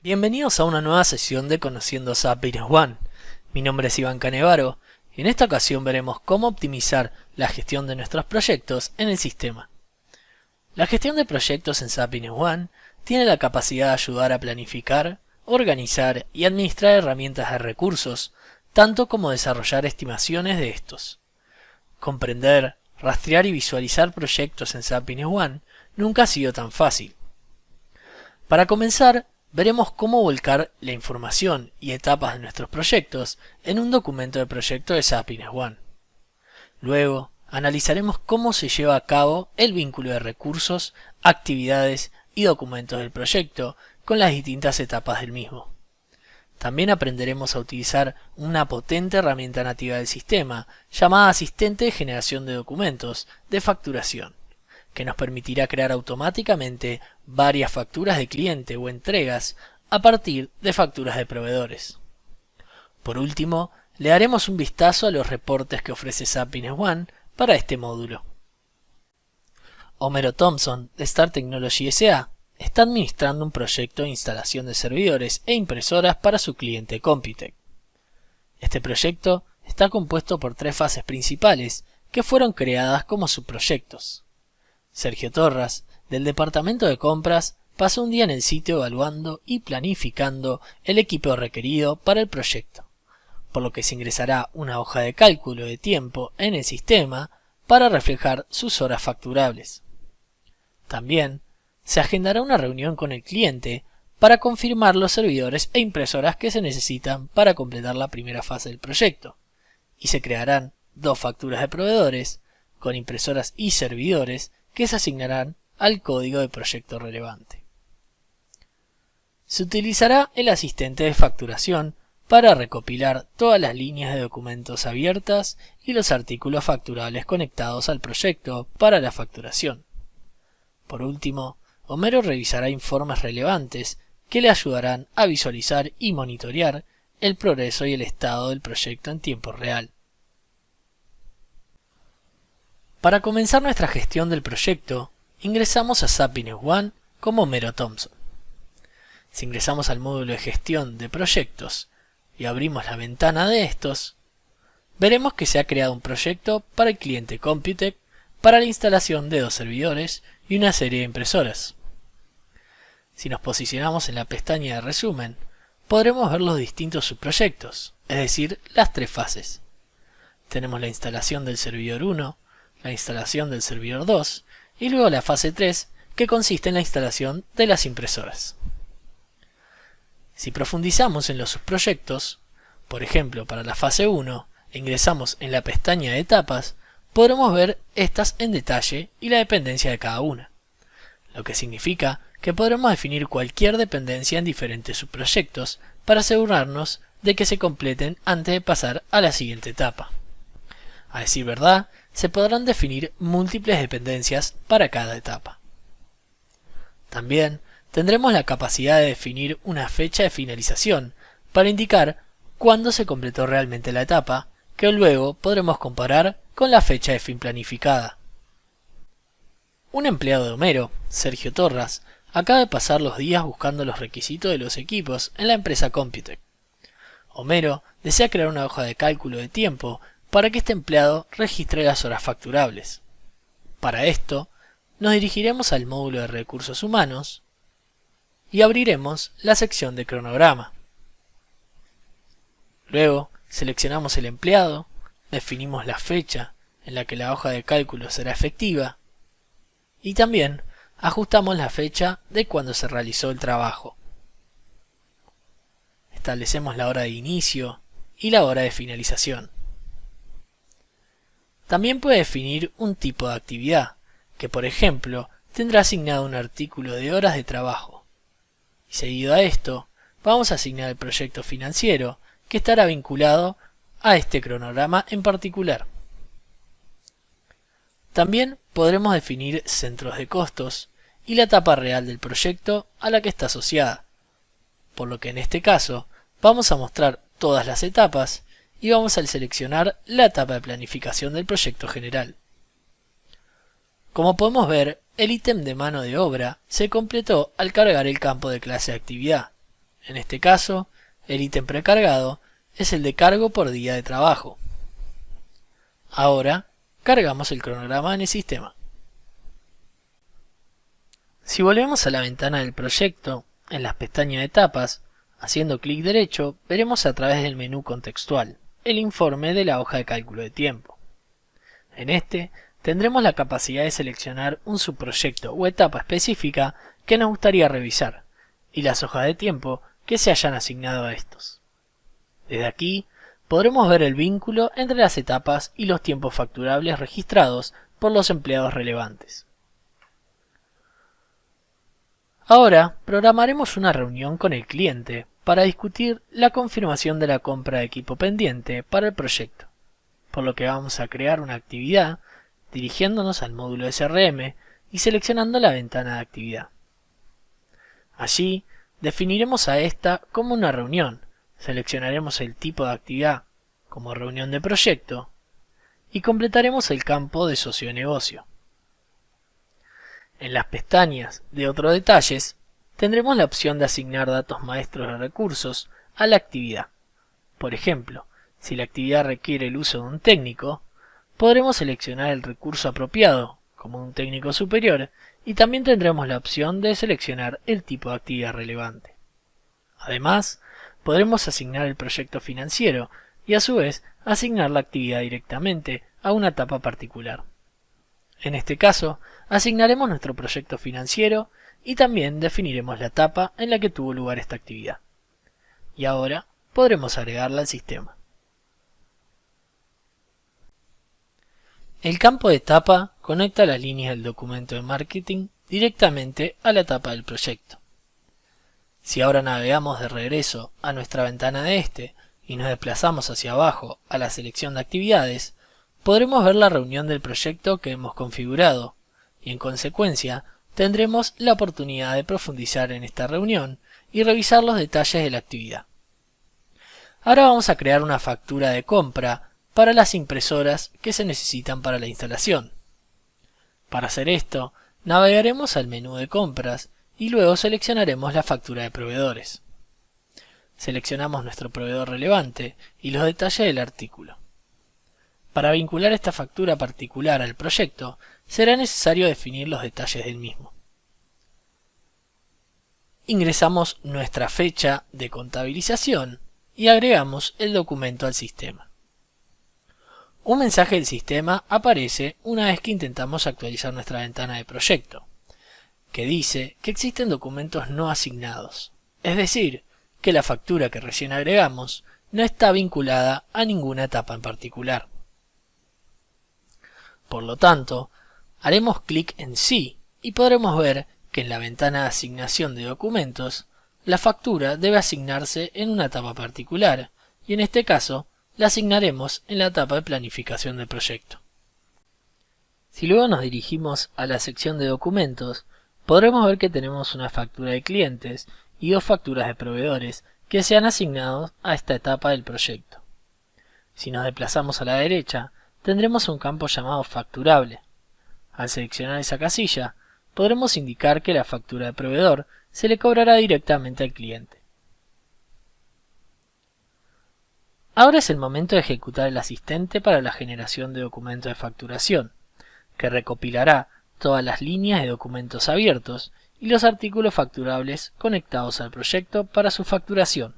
Bienvenidos a una nueva sesión de Conociendo SAP Business One. Mi nombre es Iván Canevaro y en esta ocasión veremos cómo optimizar la gestión de nuestros proyectos en el sistema. La gestión de proyectos en SAP Business One tiene la capacidad de ayudar a planificar, organizar y administrar herramientas de recursos, tanto como desarrollar estimaciones de estos. Comprender, rastrear y visualizar proyectos en SAP Business One nunca ha sido tan fácil. Para comenzar, veremos cómo volcar la información y etapas de nuestros proyectos en un documento de proyecto de SAP Business One. Luego, analizaremos cómo se lleva a cabo el vínculo de recursos, actividades y documentos del proyecto con las distintas etapas del mismo. También aprenderemos a utilizar una potente herramienta nativa del sistema llamada Asistente de Generación de Documentos de Facturación, que nos permitirá crear automáticamente varias facturas de cliente o entregas a partir de facturas de proveedores. Por último, le daremos un vistazo a los reportes que ofrece SAP Business One para este módulo. Homero Thompson, de Star Technology S.A., está administrando un proyecto de instalación de servidores e impresoras para su cliente Computec. Este proyecto está compuesto por tres fases principales que fueron creadas como subproyectos. Sergio Torras, del departamento de compras, pasó un día en el sitio evaluando y planificando el equipo requerido para el proyecto, por lo que se ingresará una hoja de cálculo de tiempo en el sistema para reflejar sus horas facturables. También se agendará una reunión con el cliente para confirmar los servidores e impresoras que se necesitan para completar la primera fase del proyecto, y se crearán dos facturas de proveedores con impresoras y servidores que se asignarán al código de proyecto relevante. Se utilizará el asistente de facturación para recopilar todas las líneas de documentos abiertas y los artículos facturables conectados al proyecto para la facturación. Por último, Homero revisará informes relevantes que le ayudarán a visualizar y monitorear el progreso y el estado del proyecto en tiempo real. Para comenzar nuestra gestión del proyecto, ingresamos a SAP Business One como Homero Thompson. Si ingresamos al módulo de gestión de proyectos y abrimos la ventana de estos, veremos que se ha creado un proyecto para el cliente Computec para la instalación de dos servidores y una serie de impresoras. Si nos posicionamos en la pestaña de resumen, podremos ver los distintos subproyectos, es decir, las tres fases. Tenemos la instalación del servidor 1, la instalación del servidor 2 y luego la fase 3, que consiste en la instalación de las impresoras. Si profundizamos en los subproyectos, por ejemplo para la fase 1, e ingresamos en la pestaña de etapas, podremos ver estas en detalle y la dependencia de cada una, lo que significa que podremos definir cualquier dependencia en diferentes subproyectos para asegurarnos de que se completen antes de pasar a la siguiente etapa. A decir verdad, se podrán definir múltiples dependencias para cada etapa. También tendremos la capacidad de definir una fecha de finalización para indicar cuándo se completó realmente la etapa, que luego podremos comparar con la fecha de fin planificada. Un empleado de Homero, Sergio Torras, acaba de pasar los días buscando los requisitos de los equipos en la empresa Computec. Homero desea crear una hoja de cálculo de tiempo para que este empleado registre las horas facturables. Para esto, nos dirigiremos al módulo de recursos humanos y abriremos la sección de cronograma. Luego, seleccionamos el empleado, definimos la fecha en la que la hoja de cálculo será efectiva y también ajustamos la fecha de cuando se realizó el trabajo. Establecemos la hora de inicio y la hora de finalización. También puede definir un tipo de actividad, que por ejemplo tendrá asignado un artículo de horas de trabajo. Y seguido a esto, vamos a asignar el proyecto financiero, que estará vinculado a este cronograma en particular. También podremos definir centros de costos y la etapa real del proyecto a la que está asociada, por lo que en este caso vamos a mostrar todas las etapas y vamos a seleccionar la etapa de planificación del proyecto general. Como podemos ver, el ítem de mano de obra se completó al cargar el campo de clase de actividad, En este caso, el ítem precargado es el de cargo por día de trabajo. Ahora, cargamos el cronograma en el sistema. Si volvemos a la ventana del proyecto, en las pestañas de etapas, haciendo clic derecho, veremos a través del menú contextual el informe de la hoja de cálculo de tiempo. En este, tendremos la capacidad de seleccionar un subproyecto o etapa específica que nos gustaría revisar, y las hojas de tiempo que se hayan asignado a estos. Desde aquí, podremos ver el vínculo entre las etapas y los tiempos facturables registrados por los empleados relevantes. Ahora, programaremos una reunión con el cliente para discutir la confirmación de la compra de equipo pendiente para el proyecto, por lo que vamos a crear una actividad dirigiéndonos al módulo de CRM y seleccionando la ventana de actividad. Allí, definiremos a esta como una reunión, seleccionaremos el tipo de actividad como reunión de proyecto y completaremos el campo de socio de negocio. En las pestañas de otros detalles tendremos la opción de asignar datos maestros de recursos a la actividad. Por ejemplo, si la actividad requiere el uso de un técnico, podremos seleccionar el recurso apropiado, como un técnico superior, y también tendremos la opción de seleccionar el tipo de actividad relevante. Además, podremos asignar el proyecto financiero y a su vez asignar la actividad directamente a una etapa particular. En este caso, asignaremos nuestro proyecto financiero y también definiremos la etapa en la que tuvo lugar esta actividad. Y ahora podremos agregarla al sistema. El campo de etapa conecta las líneas del documento de marketing directamente a la etapa del proyecto. Si ahora navegamos de regreso a nuestra ventana de este y nos desplazamos hacia abajo a la selección de actividades, podremos ver la reunión del proyecto que hemos configurado y en consecuencia tendremos la oportunidad de profundizar en esta reunión y revisar los detalles de la actividad. Ahora vamos a crear una factura de compra para las impresoras que se necesitan para la instalación. Para hacer esto, navegaremos al menú de compras y luego seleccionaremos la factura de proveedores. Seleccionamos nuestro proveedor relevante y los detalles del artículo. Para vincular esta factura particular al proyecto, será necesario definir los detalles del mismo. Ingresamos nuestra fecha de contabilización y agregamos el documento al sistema. Un mensaje del sistema aparece una vez que intentamos actualizar nuestra ventana de proyecto, que dice que existen documentos no asignados, es decir, que la factura que recién agregamos no está vinculada a ninguna etapa en particular. Por lo tanto, haremos clic en Sí y podremos ver que en la ventana de asignación de documentos, la factura debe asignarse en una etapa particular y en este caso la asignaremos en la etapa de planificación del proyecto. Si luego nos dirigimos a la sección de documentos, podremos ver que tenemos una factura de clientes y dos facturas de proveedores que se han asignado a esta etapa del proyecto. Si nos desplazamos a la derecha, tendremos un campo llamado facturable. Al seleccionar esa casilla, podremos indicar que la factura de proveedor se le cobrará directamente al cliente. Ahora es el momento de ejecutar el asistente para la generación de documentos de facturación, que recopilará todas las líneas de documentos abiertos y los artículos facturables conectados al proyecto para su facturación.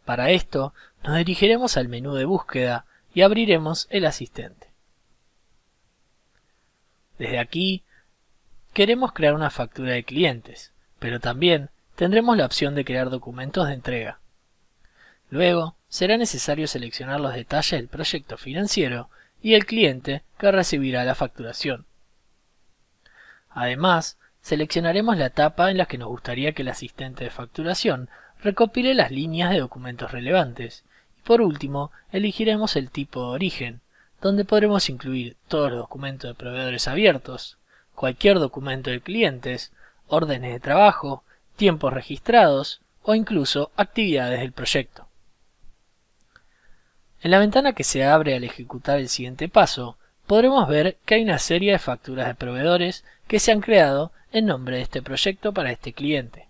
Para esto, nos dirigiremos al menú de búsqueda y abriremos el asistente. Desde aquí, queremos crear una factura de clientes, pero también tendremos la opción de crear documentos de entrega. Luego, será necesario seleccionar los detalles del proyecto financiero y el cliente que recibirá la facturación. Además, seleccionaremos la etapa en la que nos gustaría que el asistente de facturación recopile las líneas de documentos relevantes y por último elegiremos el tipo de origen, donde podremos incluir todos los documentos de proveedores abiertos, cualquier documento de clientes, órdenes de trabajo, tiempos registrados o incluso actividades del proyecto. En la ventana que se abre al ejecutar el siguiente paso, podremos ver que hay una serie de facturas de proveedores que se han creado en nombre de este proyecto para este cliente.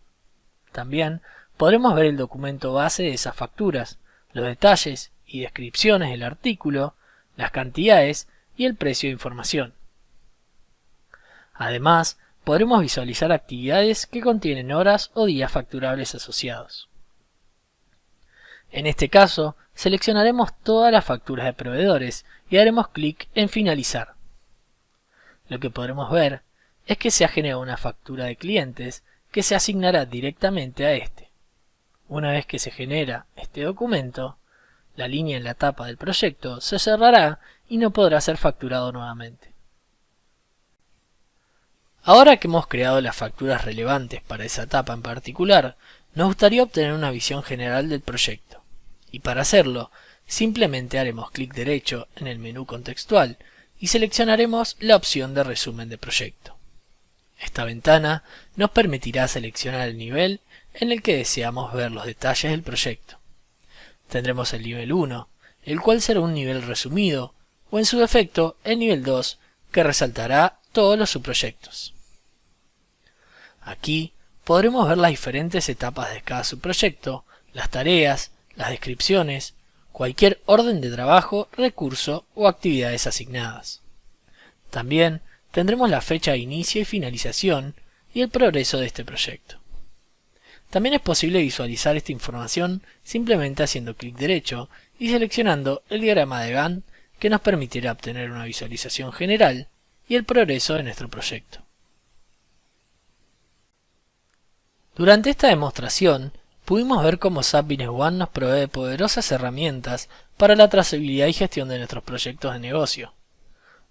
También podremos ver el documento base de esas facturas, los detalles y descripciones del artículo, las cantidades y el precio de información. Además, podremos visualizar actividades que contienen horas o días facturables asociados. En este caso, seleccionaremos todas las facturas de proveedores y haremos clic en Finalizar. Lo que podremos ver es que se ha generado una factura de clientes que se asignará directamente a este. Una vez que se genera este documento, la línea en la tapa del proyecto se cerrará y no podrá ser facturado nuevamente. Ahora que hemos creado las facturas relevantes para esa etapa en particular, nos gustaría obtener una visión general del proyecto. Y para hacerlo, simplemente haremos clic derecho en el menú contextual y seleccionaremos la opción de resumen de proyecto. Esta ventana nos permitirá seleccionar el nivel en el que deseamos ver los detalles del proyecto. Tendremos el nivel 1, el cual será un nivel resumido, o en su defecto el nivel 2, que resaltará todos los subproyectos. Aquí podremos ver las diferentes etapas de cada subproyecto, las tareas, las descripciones, cualquier orden de trabajo, recurso o actividades asignadas. También tendremos la fecha de inicio y finalización y el progreso de este proyecto. También es posible visualizar esta información simplemente haciendo clic derecho y seleccionando el diagrama de Gantt, que nos permitirá obtener una visualización general y el progreso de nuestro proyecto. Durante esta demostración, pudimos ver cómo SAP Business One nos provee de poderosas herramientas para la trazabilidad y gestión de nuestros proyectos de negocio.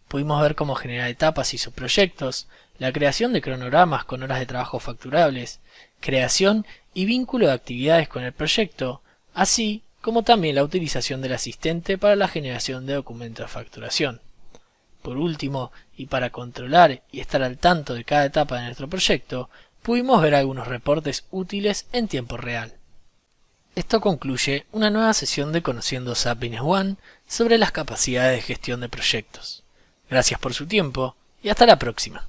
Pudimos ver cómo generar etapas y subproyectos, la creación de cronogramas con horas de trabajo facturables, creación y vínculo de actividades con el proyecto, así como también la utilización del asistente para la generación de documentos de facturación. Por último, y para controlar y estar al tanto de cada etapa de nuestro proyecto, pudimos ver algunos reportes útiles en tiempo real. Esto concluye una nueva sesión de Conociendo SAP Business One sobre las capacidades de gestión de proyectos. Gracias por su tiempo y hasta la próxima.